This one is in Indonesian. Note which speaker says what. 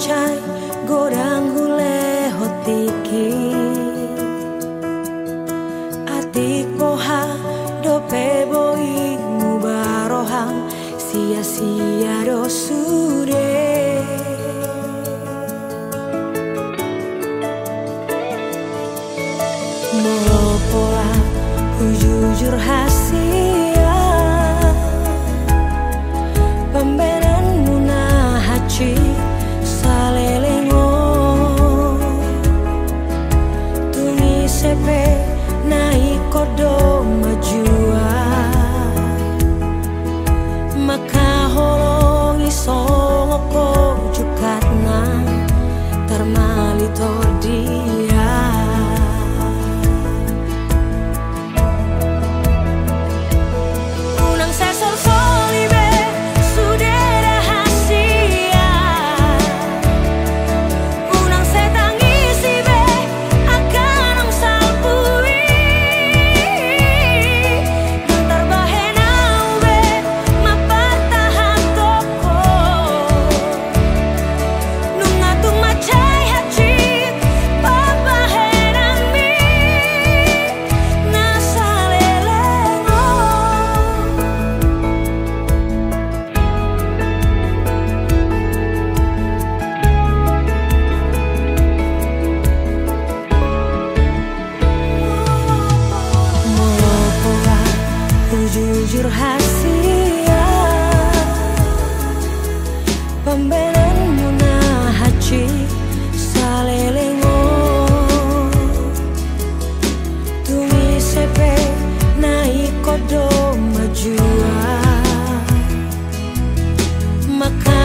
Speaker 1: macai godang hule hotiki atik poha dope boi mubarohang sia-sia do sude mopola ku jujur hasia pembenan munah haci salelengo tuni sepe naik kodo majua maka holongi songoko jukatna termalito dia unang sesol solibe sudah rahasia unang setangisi be akan ang salpui yang terbahenau be mapatahan toko nungatung macai hacit papahenan mi nasalelengo mopola ku jujur hasia pembenan munah haci salelengo tumi sepe naik kodo majua maka